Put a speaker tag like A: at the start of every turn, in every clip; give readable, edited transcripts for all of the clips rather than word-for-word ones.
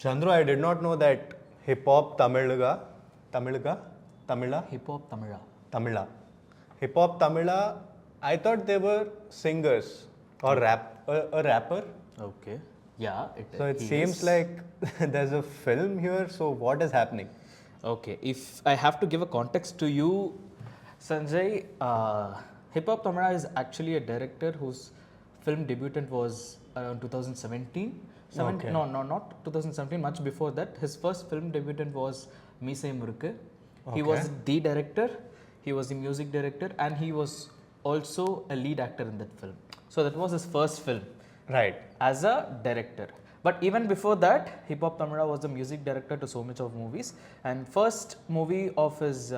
A: Chandru, I did not know that Hiphop Tamizha.
B: Hiphop Tamizha.
A: Tamila. Hiphop Tamila, I thought they were singers or a rapper.
B: Okay. Yeah.
A: So it seems like there's a film here. So what is happening?
B: Okay. If I have to give a context to you, Sanjay, Hiphop Tamizha is actually a director whose film debutant was around 2017.
A: Okay.
B: No, not 2017, much before that. His first film debutant was Meesai Murukku. He was the director, he was the music director, and he was also a lead actor in that film. So that was his first film.
A: Right.
B: As a director. But even before that, Hiphop Tamizha was the music director to so much of movies. And first movie of his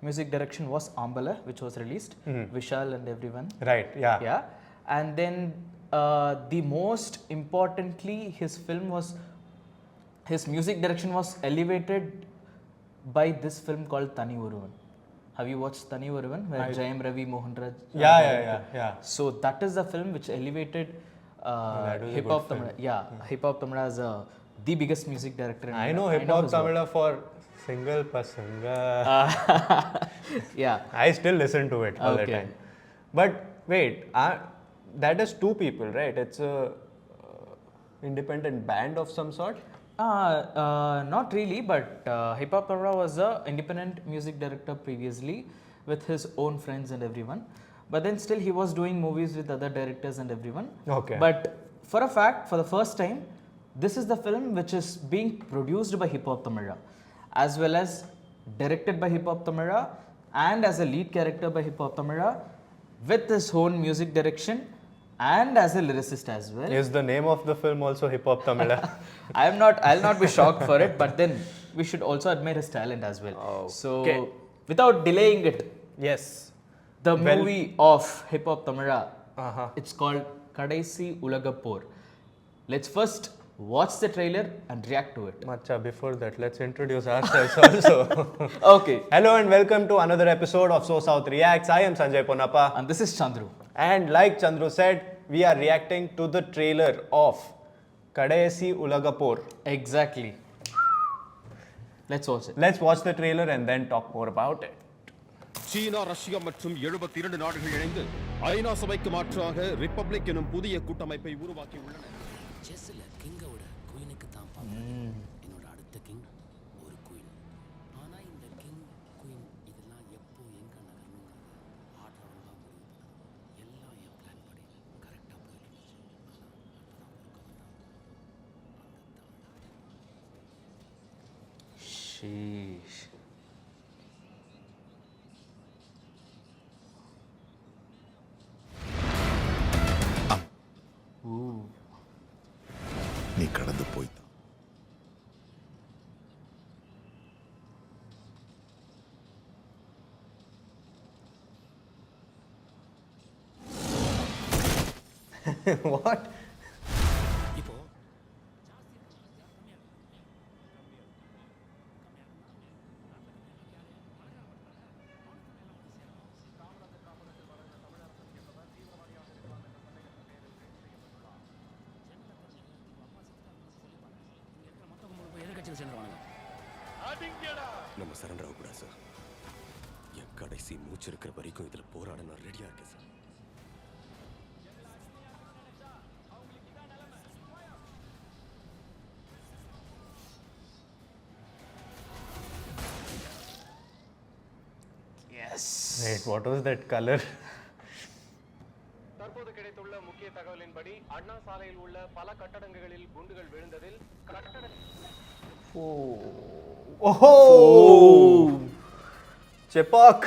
B: music direction was Ambala, which was released. Vishal and everyone.
A: Right, yeah.
B: Yeah. And then the most importantly, his music direction was elevated by this film called Thani Oruvan. Have you watched Thani Oruvan? Where Jayam Ravi, Mohan Raj.
A: Yeah.
B: So that is the film which elevated Hiphop Tamizha. Yeah, Hiphop Tamizha as the biggest music director.
A: I know Hiphop Tamizha for Single Pasanga.
B: Yeah.
A: I still listen to it all the time. But wait, that is two people, right? It's a independent band of some sort?
B: Not really, but Hiphop Tamizha was an independent music director previously with his own friends and everyone. But then still he was doing movies with other directors and everyone.
A: Okay.
B: But for a fact, for the first time, this is the film which is being produced by Hiphop Tamizha, as well as directed by Hiphop Tamizha, and as a lead character by Hiphop Tamizha, with his own music direction, and as a lyricist as well.
A: Is the name of the film also Hiphop Tamizha?
B: I'll not be shocked for it, but then we should also admire his talent as well. So, without delaying it,
A: yes.
B: The movie of Hiphop Tamizha, it's called Kadaisi Ulaga Por. Let's first watch the trailer and react to it.
A: Macha, before that, let's introduce ourselves also.
B: Okay.
A: Hello and welcome to another episode of SoSouth Reacts. I am Sanjay Ponappa.
B: And this is Chandru.
A: And like Chandru said, we are reacting to the trailer of Kadaisi Ulaga Por.
B: Exactly. Let's watch it.
A: Let's watch the trailer and then talk more about it.
C: China Russia மற்றும் 72 நாடுகள் இணைந்து ஐநா சபைக்கு மாற்றாக republic எனும் புதிய கூட்டமைப்பை உருவாக்கி உள்ளன.
D: செஸ்ல கிங்கோட குயினுக்கு தான் பாப்பேன். என்னோட அடுத்த கிங் ஒரு குயின். ஆனா இந்த கிங் குயின் இதெல்லாம் எப்போ எங்க நகரணும்ங்கறது ஆர்டர் தான் முடிவு பண்ணுது. எல்லாம் என் பிளான் படி கரெக்ட்டா போயிடுச்சு.
B: Sheesh.
C: நீ கடந்து போய்தான்.
A: What?
D: இப்போ
C: நம்ம சரண்டர் ஆகக்கூடாது சார். என் கடைசி மூச்சு இருக்கிற வரைக்கும் இதுல போராட நான் ரெடியா இருக்கேன் sir.
B: Yes.
A: Wait, what was that color?
E: தற்போது கிடைத்துள்ள முக்கிய தகவலின்படி அண்ணா சாலையில் உள்ள பல கட்டடங்களில் குண்டுகள் விழுந்ததில்
A: Oh! Chepak!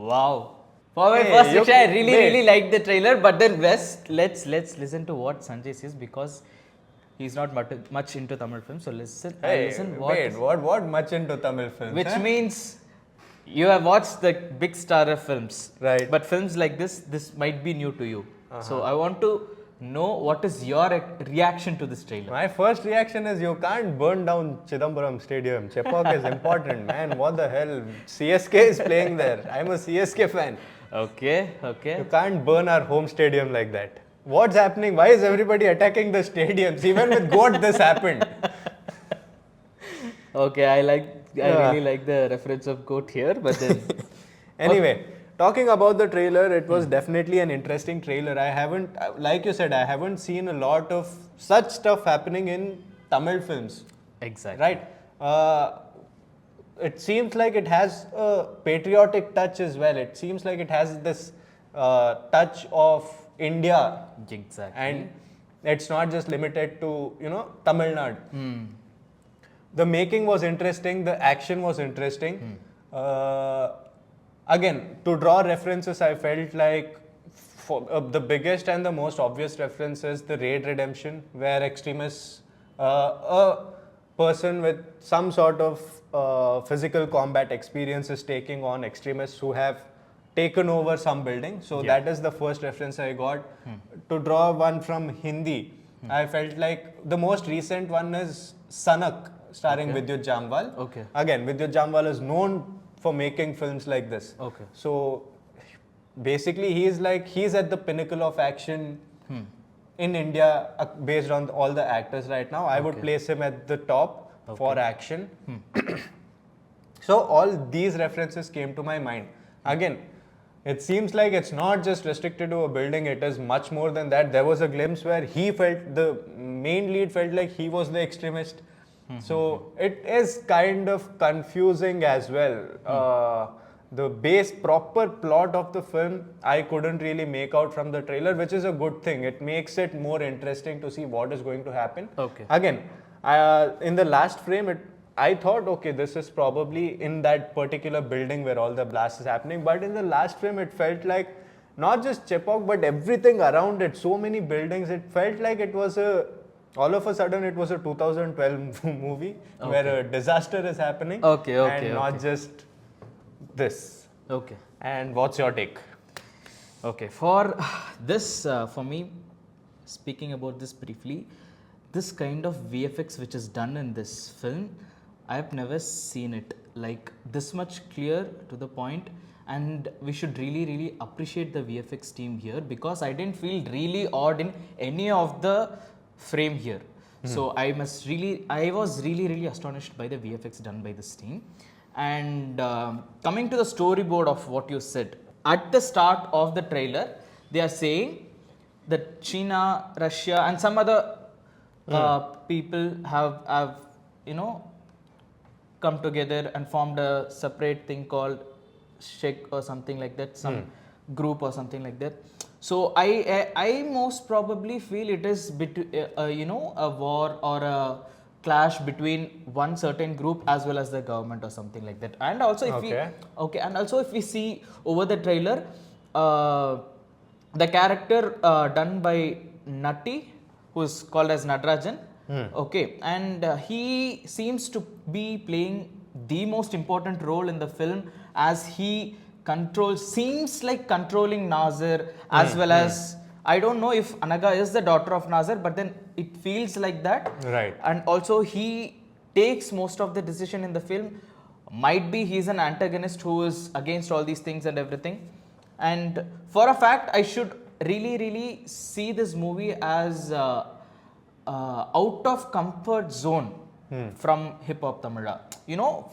B: Wow. For my first reaction, I really liked the trailer, but then let's listen to what Sanjay says, because he's not much into Tamil films. So listen.
A: What much into Tamil films?
B: Which means you have watched the big star films,
A: right?
B: But films like this might be new to you. So I want to know what is your reaction to this trailer.
A: My first reaction is you can't burn down Chidambaram Stadium. Chepak is important, man. What the hell? CSK is playing there. I'm a CSK fan.
B: Okay.
A: You can't burn our home stadium like that. what's happening? Why is everybody attacking the stadiums? Even with GOAT, this happened.
B: Okay, I really like the reference of goat here, but then
A: Anyway, talking about the trailer, it was definitely an interesting trailer. I haven't, like you said, I haven't seen a lot of such stuff happening in Tamil films.
B: exactly.
A: Right? It seems like it has a patriotic touch as well. It seems like it has this touch of India.
B: Exactly.
A: And it's not just limited to, Tamil Nadu. The making was interesting, the action was interesting. Again, to draw references, I felt like the biggest and the most obvious reference is the Raid Redemption, where extremists, a person with some sort of physical combat experience is taking on extremists who have taken over some building. So that is the first reference I got. To draw one from Hindi, I felt like the most recent one is Sanak, starring Vidyut Jamwal.
B: Okay.
A: Again, Vidyut Jamwal is known for making films like this.
B: Okay.
A: So basically, he's at the pinnacle of action in India based on all the actors right now. I would place him at the top for action. So all these references came to my mind. Again, it seems like it's not just restricted to a building, it is much more than that. There was a glimpse where the main lead felt like he was the extremist. So it is kind of confusing as well. The base proper plot of the film, I couldn't really make out from the trailer, which is a good thing. It makes it more interesting to see what is going to happen.
B: Okay.
A: Again, in the last frame, I thought, okay, this is probably in that particular building where all the blast is happening. But in the last frame, it felt like not just Chepauk, but everything around it. So many buildings. It felt like it was all of a sudden, it was a 2012 movie where a disaster is happening. And not just this.
B: Okay.
A: And what's your take?
B: Okay. For this, for me, speaking about this briefly, this kind of VFX which is done in this film, I have never seen it like this much clear to the point, and we should really appreciate the VFX team here, because I didn't feel really odd in any of the frame here. So I was really astonished by the VFX done by this team. And coming to the storyboard of what you said, at the start of the trailer, they are saying that China, Russia, and some other people have come together and formed a separate thing called Sheikh or something like that, some group or something like that. So I most probably feel it is a war or a clash between one certain group as well as the government or something like that. And also if we see over the trailer, the character done by Natty, who is called as Natarajan, and he seems to be playing the most important role in the film, as he seems like controlling Nassar, as well as, I don't know if Anagha is the daughter of Nassar, but then it feels like that.
A: Right.
B: And also he takes most of the decision in the film. Might be he's an antagonist who is against all these things and everything. And for a fact, I should really see this movie as out of comfort zone from Hiphop Tamizha.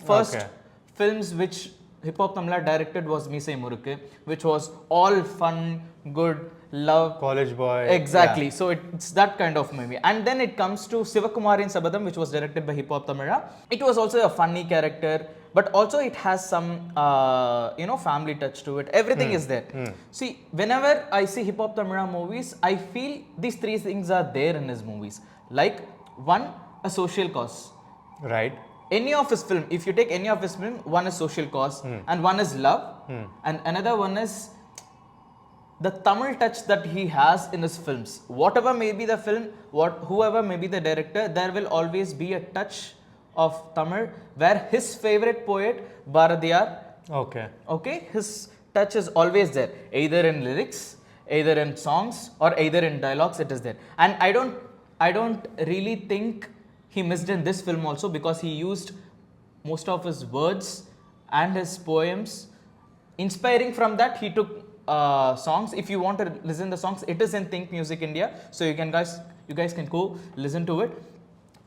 B: First films which Hiphop Tamizha directed was Meesai Murukku, which was all fun, good, love.
A: College boy.
B: Exactly.
A: Yeah.
B: So it's that kind of movie. And then it comes to Sivakumar in Sabadam, which was directed by Hiphop Tamizha. It was also a funny character, but also it has some, family touch to it. Everything is there. See, whenever I see Hiphop Tamizha movies, I feel these three things are there in his movies. Like, one, a social cause.
A: Right.
B: Any of his film, if you take any of his film, one is social cause and one is love, and another one is the Tamil touch that he has in his films. Whatever may be the film, whoever may be the director, there will always be a touch of Tamil, where his favorite poet, Bharadiyar, his touch is always there, either in lyrics, either in songs, or either in dialogues, it is there. And I don't really think he missed in this film also, because he used most of his words and his poems. Inspiring from that, he took songs. If you want to listen the songs, it is in Think Music India, so you guys can go listen to it.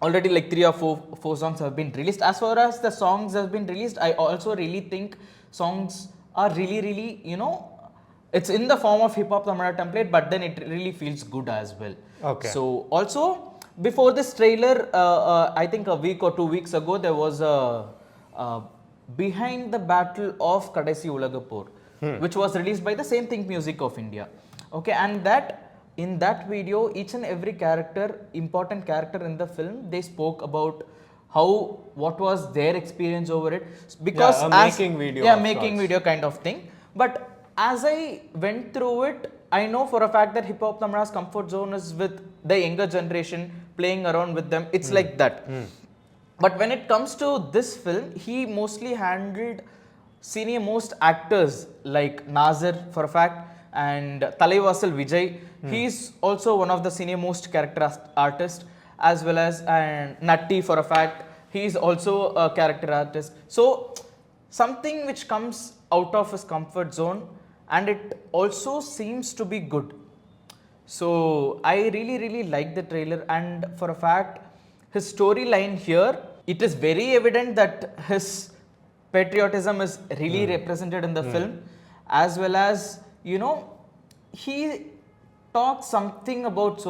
B: Already like 3 or 4 songs have been released. As far as the songs have been released, I also really think songs are really, it's in the form of Hiphop Tamizha template, but then it really feels good as well.
A: Okay.
B: So also before this trailer, I think a week or 2 weeks ago, there was a behind the battle of Kadaisi Ulaga Por, which was released by the same Think Music of India. Okay, and in that video, each and every important character in the film, they spoke about what was their experience over it. Because
A: making video.
B: Yeah, making video kind of thing. But as I went through it, I know for a fact that Hiphop Tamizha's comfort zone is with the younger generation, playing around with them. It's like that. But when it comes to this film, he mostly handled senior most actors like Nassar for a fact and Thalaivaasal Vijay. He's also one of the senior most character artist, as well as Natty for a fact. He's also a character artist. So something which comes out of his comfort zone, and it also seems to be good. So I really like the trailer, and for a fact, his storyline here, it is very evident that his patriotism is really represented in the film, as well as he talks something about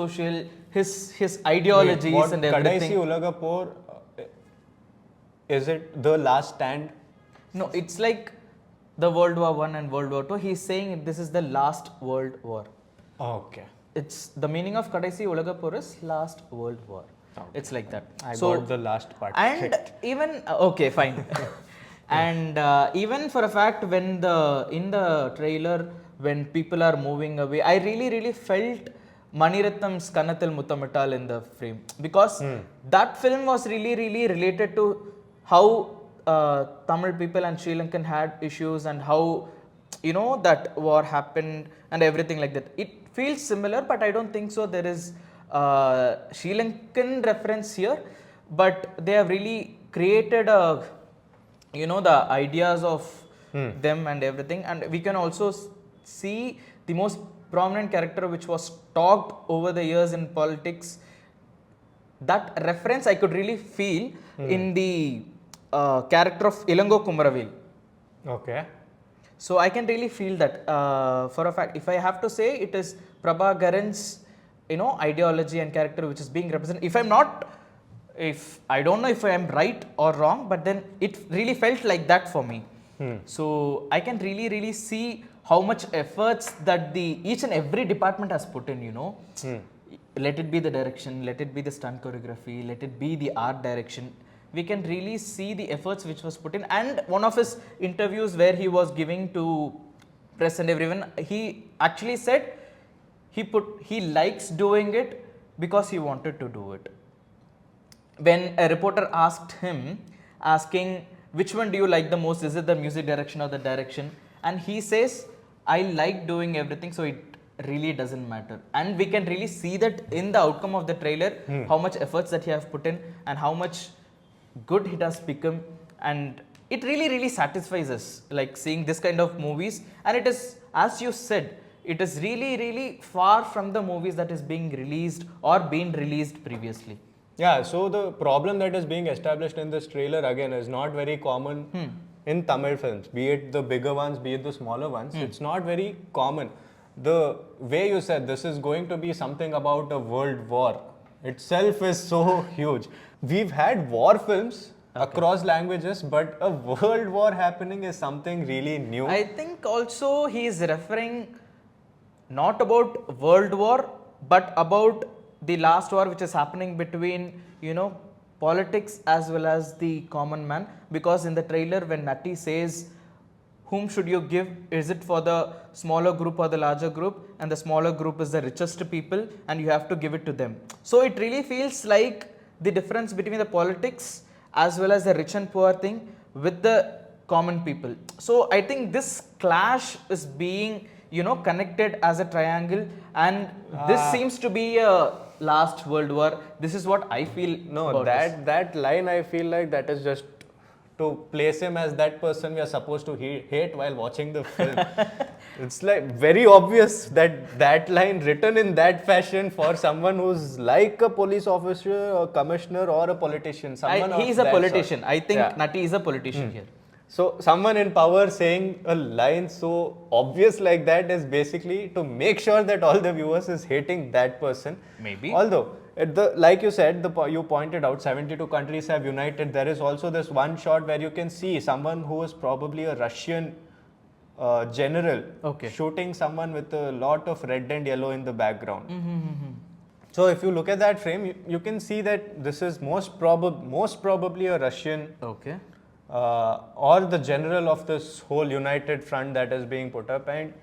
B: his ideologies and everything.
A: Kadaisi Ulaga Por, is it the last stand?
B: No, it's like the World War I and World War II. He's saying this is the last World War.
A: Okay.
B: It's the meaning of Kadaisi Ulaga Por is last World War. It's like that.
A: I got the last part.
B: And even okay, fine. And even for a fact, when in the trailer, when people are moving away, I really felt Maniratham's Kanathil Muttamittal in the frame, because that film was really related to how Tamil people and Sri Lankan had issues, and how that war happened and everything like that. It feels similar, but I don't think so. There is Sri Lankan reference here, but they have really created the ideas of them and everything, and we can also see the most prominent character which was talked over the years in politics. That reference I could really feel in the character of Ilango Kumaravel.
A: Okay.
B: So I can really feel that for a fact. If I have to say, it is Prabhakaran's ideology and character which is being represented. If I don't know if I am right or wrong, but then it really felt like that for me. So I can really see how much efforts that each and every department has put in. Let it be the direction, let it be the stunt choreography, let it be the art direction. We can really see the efforts which was put in. And one of his interviews where he was giving to press and everyone, he actually said he likes doing it because he wanted to do it. When a reporter asked him, asking which one do you like the most, is it the music direction or the direction? And he says, I like doing everything, so it really doesn't matter. And we can really see that in the outcome of the trailer, how much efforts that he has put in and how much good it has become. And it really satisfies us, like seeing this kind of movies. And it is, as you said, it is really far from the movies that is being released or been released previously.
A: Yeah, so the problem that is being established in this trailer again is not very common in Tamil films, be it the bigger ones, be it the smaller ones. It's not very common. The way you said this is going to be something about a world war itself is so huge. We've had war films across languages, but a world war happening is something really new.
B: I think also he is referring not about world war, but about the last war which is happening between, politics as well as the common man. Because in the trailer, when Natty says, whom should you give? Is it for the smaller group or the larger group? And the smaller group is the richest people, and you have to give it to them. So it really feels like the difference between the politics as well as the rich and poor thing with the common people. So I think this clash is being, connected as a triangle, and this seems to be a last world war. This is what I feel.
A: No, that line, I feel like that is just to place him as that person we are supposed to hate while watching the film. It's like very obvious that line written in that fashion for someone who's like a police officer or commissioner or a politician. Someone
B: He
A: of
B: is a
A: that
B: politician.
A: sort.
B: I think
A: Yeah.
B: Natty is a politician here.
A: So someone in power saying a line so obvious like that is basically to make sure that all the viewers is hating that person.
B: Maybe.
A: Although, like you said, you pointed out 72 countries have united. There is also this one shot where you can see someone who is probably a Russian general shooting someone with a lot of red and yellow in the background. So if you look at that frame, you can see that this is most probably a Russian or the general of this whole united front that is being put up. And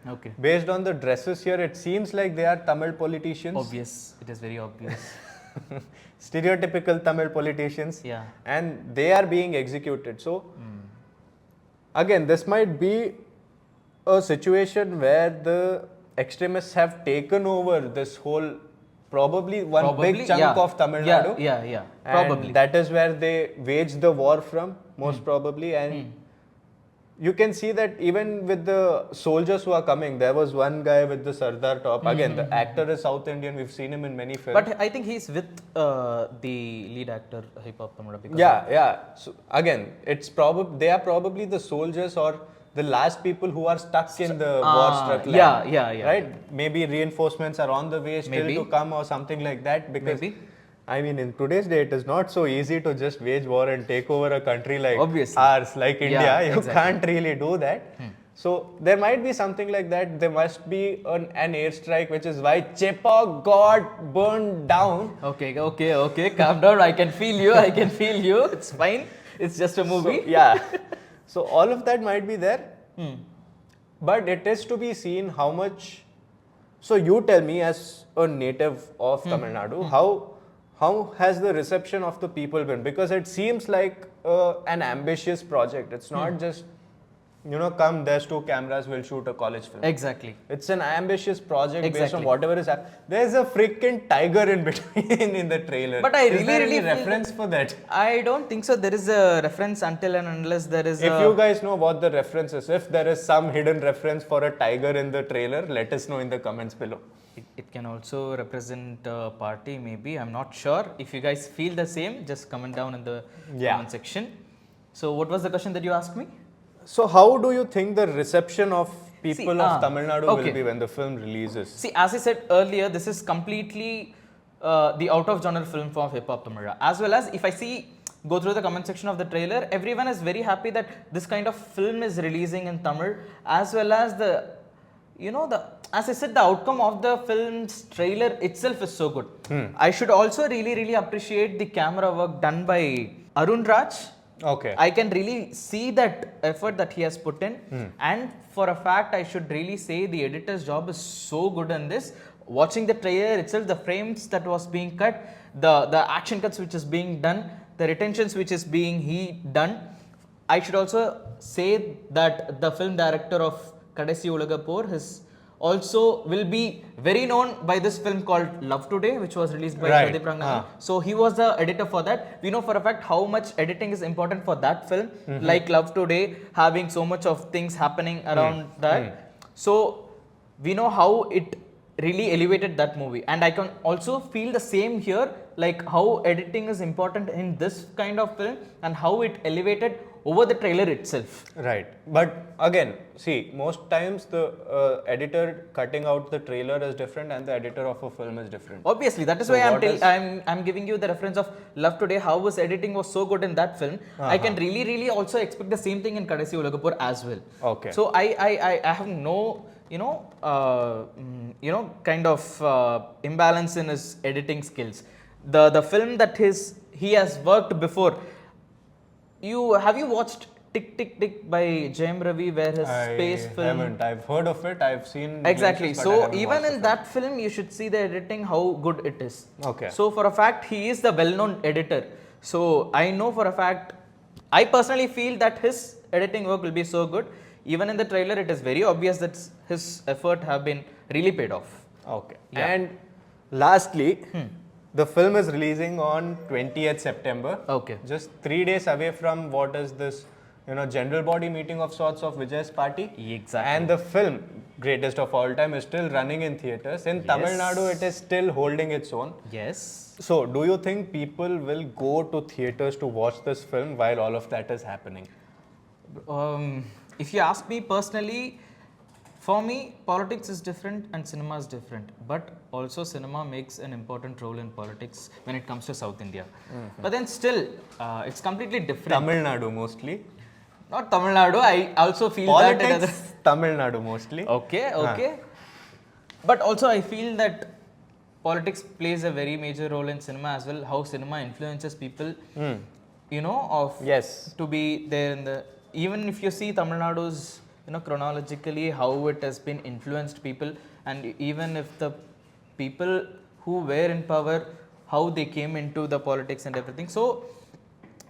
A: based on the dresses here, it seems like they are Tamil politicians.
B: Obvious. It is very obvious.
A: Stereotypical Tamil politicians.
B: Yeah.
A: And they are being executed. So again, this might be a situation where the extremists have taken over this whole probably big chunk of Tamil Nadu.
B: Yeah.
A: And
B: Probably.
A: that is where they waged the war from, most probably. And you can see that even with the soldiers who are coming, there was one guy with the Sardar top. Again, the actor is South Indian. We've seen him in many films.
B: But I think he's with the lead actor, Hiphop Tamizha.
A: Yeah. So again, they are probably the soldiers or the last people who are stuck in the war-struck land.
B: Yeah.
A: Right? Maybe reinforcements are on the way still to come or something like that. Because I mean, in today's day, it is not so easy to just wage war and take over a country like ours, like India. You can't really do that. So there might be something like that. There must be an airstrike, which is why Chepauk got burned down.
B: Okay. Calm down. I can feel you. It's fine. It's just a movie.
A: So all of that might be there. But it is to be seen how much. So you tell me, as a native of Tamil Nadu, how has the reception of the people been? Because it seems like an ambitious project. It's not just, come, there's 2 cameras, we'll shoot a college film.
B: Exactly.
A: It's an ambitious project based on whatever is happening. There's a freaking tiger in between in the trailer.
B: But I
A: is there
B: really
A: any reference for that?
B: I don't think so. There is a reference until and unless there is
A: If you guys know what the reference is, if there is some hidden reference for a tiger in the trailer, let us know in the comments below.
B: It can also represent a party, maybe. I'm not sure. If you guys feel the same, just comment down in the comment section. So, what was the question that you asked me?
A: So, how do you think the reception of people of Tamil Nadu will be when the film releases?
B: See, as I said earlier, this is completely the out-of-genre film for Hiphop Tamizha. As well as, if I go through the comment section of the trailer, everyone is very happy that this kind of film is releasing in Tamil, as well as as I said, the outcome of the film's trailer itself is so good. I should also really appreciate the camera work done by Arun Raj. I can really see that effort that he has put in. And for a fact, I should really say the editor's job is so good in this. Watching the trailer itself, the frames that was being cut, the action cuts which is being done, the retentions which is being done. I should also say that the film director of Kadaisi Ulaga Por also will be very known by this film called Love Today, which was released by Pradeep Rangan. So he was the editor for that. We know for a fact how much editing is important for that film, like Love Today, having so much of things happening around that. So we know how it really elevated that movie. And I can also feel the same here, like how editing is important in this kind of film and how it elevated over the trailer itself.
A: Right. But again, see, most times the editor cutting out the trailer is different and the editor of a film is different.
B: Obviously, that is why I'm giving you the reference of Love Today, how his editing was so good in that film. I can really also expect the same thing in Kadaisi Ulaga Por as well. So I have no kind of imbalance in his editing skills. The film that he has worked before. Have you watched Tick Tick Tick by Jayam Ravi, where his space film?
A: I haven't. I've heard of it. I've seen.
B: Exactly. So even in that film, you should see the editing, how good it is. So for a fact, he is the well-known editor. So I know for a fact, I personally feel that his editing work will be so good. Even in the trailer, it is very obvious that his effort have been really paid off.
A: And lastly, the film is releasing on 20th September. Just 3 days away from what is this general body meeting of sorts of Vijay's party.
B: Exactly.
A: And the film, greatest of all time, is still running in theatres. In Tamil Nadu, it is still holding its own.
B: Yes.
A: So, do you think people will go to theatres to watch this film while all of that is happening?
B: If you ask me personally, for me, politics is different and cinema is different. But also, cinema makes an important role in politics when it comes to South India. But then still, it's completely different.
A: Tamil Nadu mostly.
B: Not Tamil Nadu. I also feel
A: Politics,
B: that. It
A: Tamil Nadu mostly.
B: Okay. But also, I feel that politics plays a very major role in cinema as well. How cinema influences people, to be there in the. Even if you see Tamil Nadu's, chronologically how it has been influenced people, and even if the people who were in power, how they came into the politics and everything. So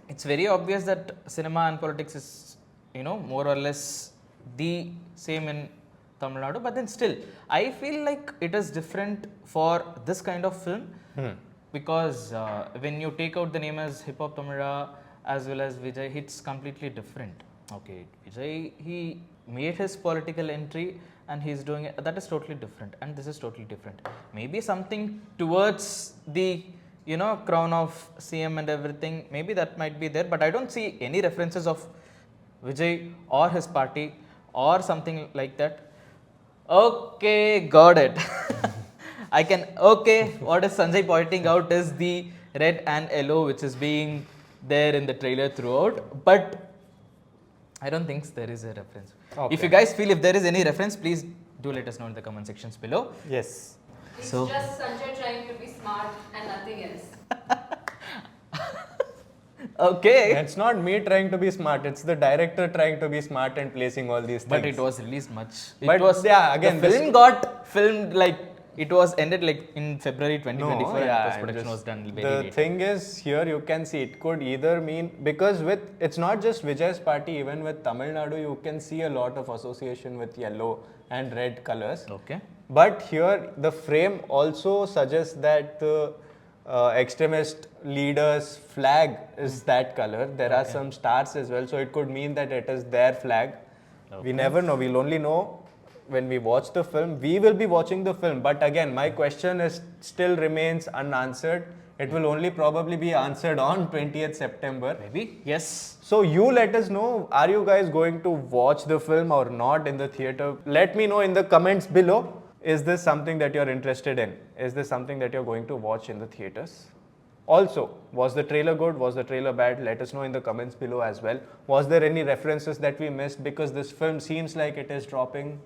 B: it's very obvious that cinema and politics is, more or less the same in Tamil Nadu. But then still, I feel like it is different for this kind of film because when you take out the name as Hiphop Tamizha as well as Vijay, it's completely different. Okay, Vijay, he made his political entry and he's doing it. That is totally different, and this is totally different. Maybe something towards the crown of CM and everything. Maybe that might be there, but I don't see any references of Vijay or his party or something like that. Okay, got it. What is Sanjay pointing out is the red and yellow which is being there in the trailer throughout, but I don't think there is a reference.
A: Okay.
B: If you guys feel if there is any reference, please do let us know in the comment sections below.
A: Yes.
F: It's
B: So-
F: just Sanjay trying to be smart and nothing else.
B: Okay.
A: It's not me trying to be smart, it's the director trying to be smart and placing all these things.
B: But it was released much.
A: But again,
B: the
A: this-
B: film got filmed it was ended in February 2024 and
A: and
B: post-production was done very
A: the
B: late.
A: thing is, here you can see it could either mean, because it's not just Vijay's party, even with Tamil Nadu, you can see a lot of association with yellow and red colors.
B: Okay.
A: But here, the frame also suggests that the extremist leader's flag is that color. There are some stars as well, so it could mean that it is their flag. We never know. We'll only know when we watch the film. We will be watching the film, but again, my question still remains unanswered. It will only probably be answered on 20th September.
B: Maybe. Yes.
A: So you let us know, are you guys going to watch the film or not in the theater? Let me know in the comments below. Is this something that you're interested in? Is this something that you're going to watch in the theaters? Also, was the trailer good? Was the trailer bad? Let us know in the comments below as well. Was there any references that we missed? Because this film seems like it is dropping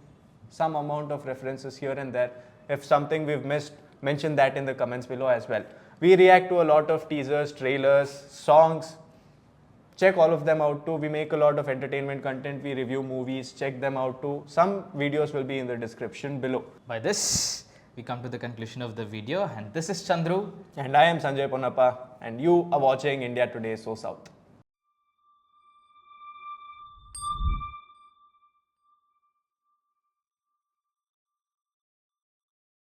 A: some amount of references here and there. If something we've missed, mention that in the comments below as well. We react to a lot of teasers, trailers, songs. Check all of them out too. We make a lot of entertainment content. We review movies. Check them out too. Some videos will be in the description below.
B: By this, we come to the conclusion of the video, and this is Chandru.
A: And I am Sanjay Ponnappa, and you are watching India Today SoSouth.